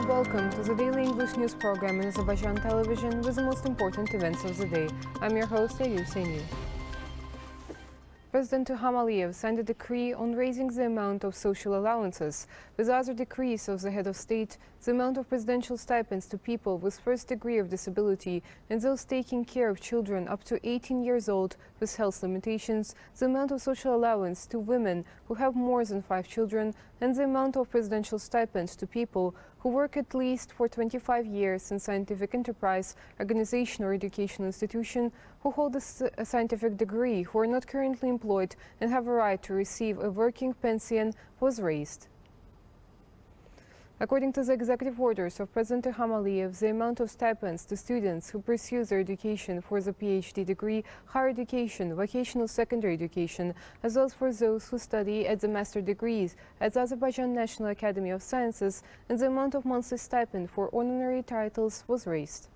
welcome to the daily English news program in Azərbaycan Television with the most important events of the day. I'm your host, Rəsmi. President İlham Aliyev signed a decree on raising the amount of social allowances. With other decrees of the head of state, the amount of presidential stipends to people with first degree of disability and those taking care of children up to 18 years old with health limitations, the amount of social allowance to women who have more than 5 children, and the amount of presidential stipends to people who work at least for 25 years in scientific enterprise, organization or educational institution, who hold a scientific degree, who are not currently employed and have a right to receive a working pension, was raised. According to the executive orders of President İlham Aliyev, the amount of stipends to students who pursue their education for the PhD degree, higher education, vocational secondary education, as well as for those who study at the master degrees at the Azərbaycan National Academy of Sciences, and the amount of monthly stipend for honorary titles was raised.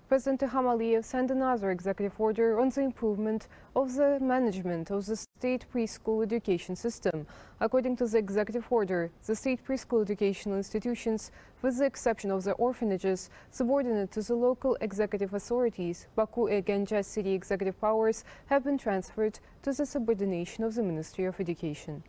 President İlham Aliyev signed another executive order on the improvement of the management of the state preschool education system. According to the executive order, the state preschool educational institutions, with the exception of the orphanages, subordinate to the local executive authorities, Baku Cms city executive powers, have been transferred to the subordination of the Ministry of Education.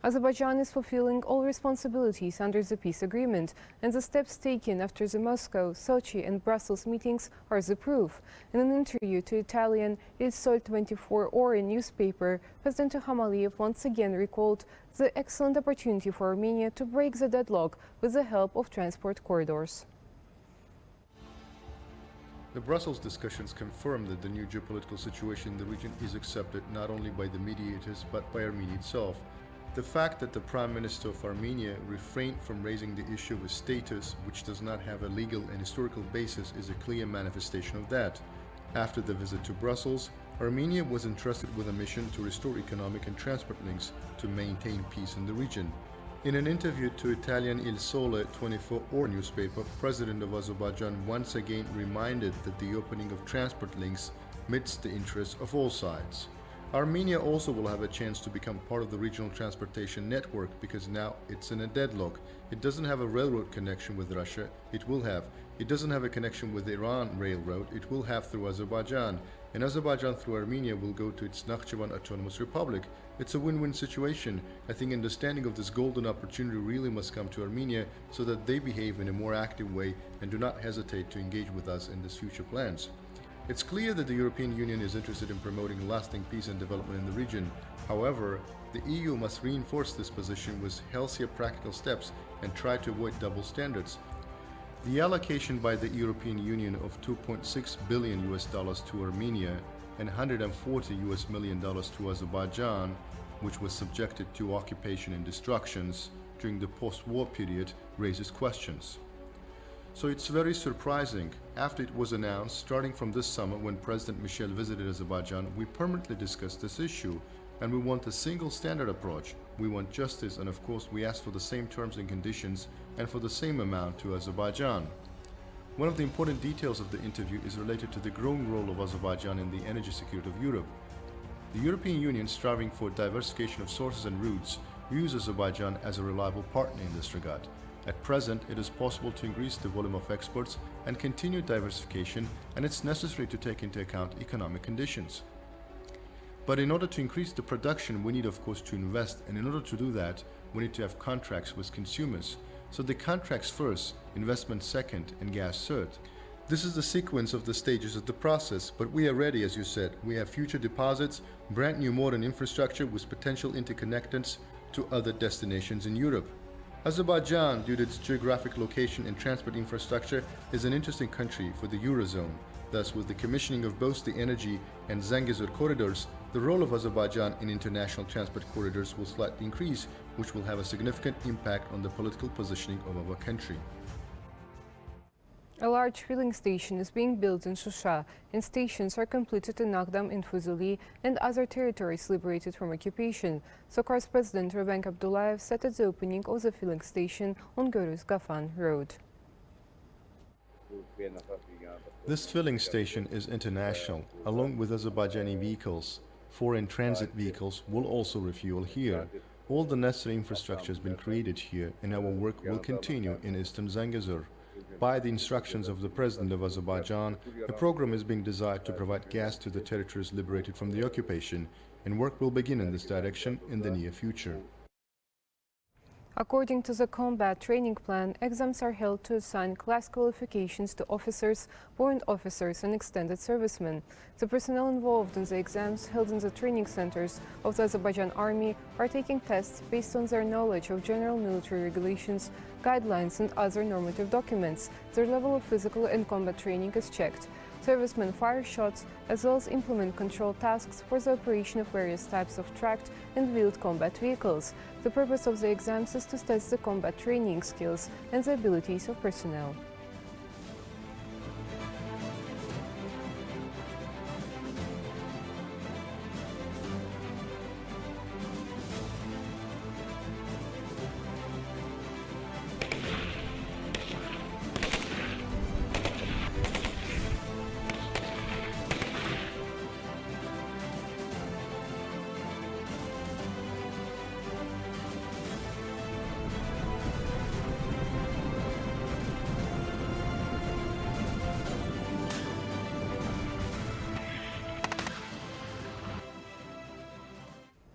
Azerbaijan is fulfilling all responsibilities under the peace agreement, and the steps taken after the Moscow, Sochi and Brussels meetings are the proof. In an interview to Italian Il Sole 24 Ore newspaper, President İlham Aliyev once again recalled the excellent opportunity for Armenia to break the deadlock with the help of transport corridors. The Brussels discussions confirm that the new geopolitical situation in the region is accepted not only by the mediators but by Armenia itself. The fact that the Prime Minister of Armenia refrained from raising the issue of a status which does not have a legal and historical basis is a clear manifestation of that. After the visit to Brussels, Armenia was entrusted with a mission to restore economic and transport links to maintain peace in the region. In an interview to Italian Il Sole 24 Ore newspaper, President of Azerbaijan once again reminded that the opening of transport links meets the interests of all sides. Armenia also will have a chance to become part of the regional transportation network because now it's in a deadlock. It doesn't have a railroad connection with Russia, it will have. It doesn't have a connection with the Iran railroad, it will have through Azerbaijan. And Azerbaijan through Armenia will go to its Nakhchivan Autonomous Republic. It's a win-win situation. I think understanding of this golden opportunity really must come to Armenia so that they behave in a more active way and do not hesitate to engage with us in these future plans. It's clear that the European Union is interested in promoting lasting peace and development in the region. However, the EU must reinforce this position with healthier practical steps and try to avoid double standards. The allocation by the European Union of $2.6 billion to Armenia and $140 million to Azerbaijan, which was subjected to occupation and destructions during the post-war period, raises questions. So it's very surprising. After it was announced, starting from this summer when President Michel visited Azerbaijan, we permanently discussed this issue, and we want a single standard approach. We want justice, and of course we ask for the same terms and conditions and for the same amount to Azerbaijan. One of the important details of the interview is related to the growing role of Azerbaijan in the energy security of Europe. The European Union, striving for diversification of sources and routes, views Azerbaijan as a reliable partner in this regard. At present, it is possible to increase the volume of exports and continue diversification, and it's necessary to take into account economic conditions. But in order to increase the production, we need of course to invest, and in order to do that, we need to have contracts with consumers. So the contracts first, investment second, and gas third. This is the sequence of the stages of the process, but we are ready, as you said. We have future deposits, brand new modern infrastructure with potential interconnectors to other destinations in Europe. Azerbaijan, due to its geographic location and transport infrastructure, is an interesting country for the Eurozone. Thus, with the commissioning of both the energy and Zangezur corridors, the role of Azerbaijan in international transport corridors will slightly increase, which will have a significant impact on the political positioning of our country. A large filling station is being built in Shusha, and stations are completed in Nagdam and Fuzuli and other territories liberated from occupation. Sokar's President Rövşən Məmmədov said at the opening of the filling station on Görüz-Gafan Road. This filling station is international. Along with Azerbaijani vehicles, foreign transit vehicles will also refuel here. All the necessary infrastructure has been created here, and our work will continue in Eastern Zangezur. By the instructions of the President of Azerbaijan, a program is being designed to provide gas to the territories liberated from the occupation, and work will begin in this direction in the near future. According to the combat training plan, exams are held to assign class qualifications to officers, warrant officers and extended servicemen. The personnel involved in the exams held in the training centers of the Azerbaijan Army are taking tests based on their knowledge of general military regulations, guidelines and other normative documents. Their level of physical and combat training is checked. Servicemen fire shots as well as implement control tasks for the operation of various types of tracked and wheeled combat vehicles. The purpose of the exams is to test the combat training skills and the abilities of personnel.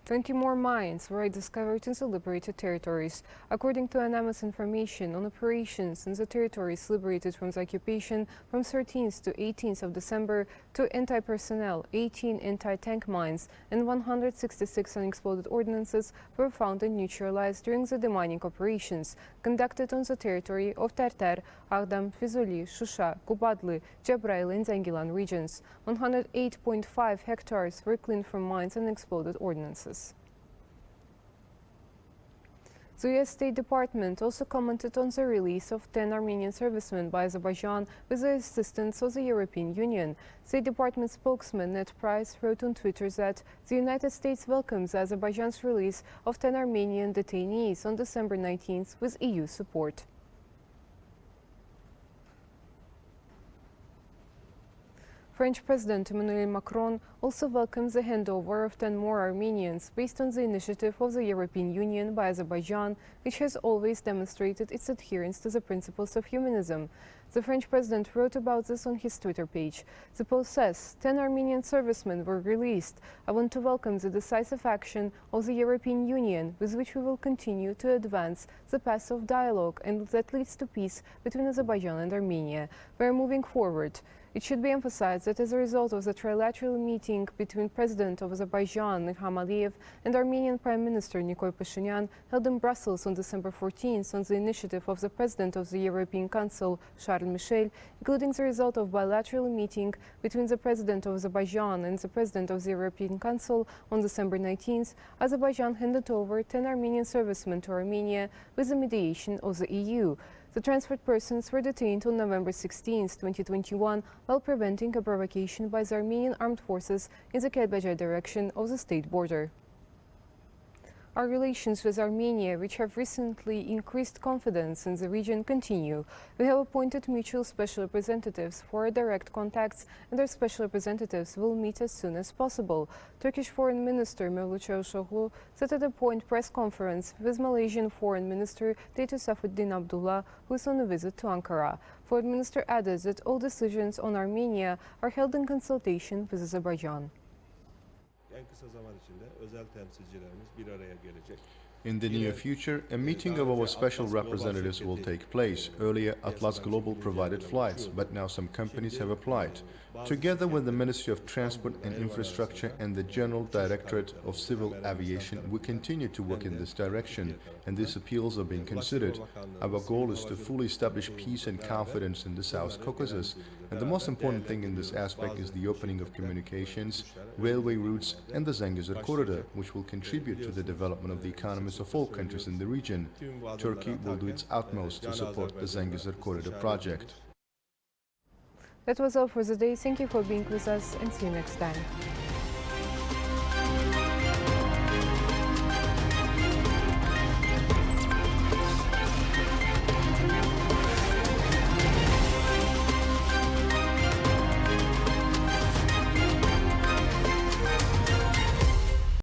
"20 more mines were discovered in the liberated territories. According to anonymous information on operations in the territories liberated from the occupation from 13th to 18th of December, 2 anti-personnel, 18 anti-tank mines and 166 unexploded ordnances were found and neutralized during the demining operations conducted on the territory of Terter, Ağdam, Füzuli, Şuşa, Qubadlı, Cəbrayıl and Zəngilan regions. 108.5 hectares were cleaned from mines and exploded ordnances. The U.S. State Department also commented on the release of 10 Armenian servicemen by Azerbaijan with the assistance of the European Union. State Department spokesman Ned Price wrote on Twitter that the United States welcomes Azerbaijan's release of 10 Armenian detainees on December 19th with EU support. French President Emmanuel Macron also welcomes the handover of 10 more Armenians based on the initiative of the European Union by Azerbaijan, which has always demonstrated its adherence to the principles of humanism. The French president wrote about this on his Twitter page. The post says, 10 Armenian servicemen were released. I want to welcome the decisive action of the European Union, with which we will continue to advance the path of dialogue and that leads to peace between Azerbaijan and Armenia. We are moving forward. It should be emphasized that as a result of the trilateral meeting between President of Azerbaijan, Ilham Aliyev, and Armenian Prime Minister Nikol Pashinyan, held in Brussels on December 14th on the initiative of the President of the European Council, Charles Michel, including the result of bilateral meeting between the President of Azerbaijan and the President of the European Council on December 19th, Azerbaijan handed over 10 Armenian servicemen to Armenia with the mediation of the EU. The transferred persons were detained on November 16, 2021, while preventing a provocation by the Armenian armed forces in the Kelbajai direction of the state border. Our relations with Armenia, which have recently increased confidence in the region, continue. We have appointed mutual special representatives for our direct contacts, and our special representatives will meet as soon as possible. Turkish Foreign Minister Mevlut Çavuşoğlu said at a joint press conference with Malaysian Foreign Minister Dato Saifuddin Abdullah, who is on a visit to Ankara. Foreign Minister added that all decisions on Armenia are held in consultation with Azerbaijan. In the near future, a meeting of our special representatives will take place. Earlier, Atlas Global provided flights, but now some companies have applied. Together with the Ministry of Transport and Infrastructure and the General Directorate of Civil Aviation, we continue to work in this direction, and these appeals are being considered. Our goal is to fully establish peace and confidence in the South Caucasus, and the most important thing in this aspect is the opening of communications, railway routes, and the Zangezur corridor, which will contribute to the development of the economies of all countries in the region. Turkey will do its utmost to support the Zangezur corridor project. That was all for the day. Thank you for being with us and see you next time.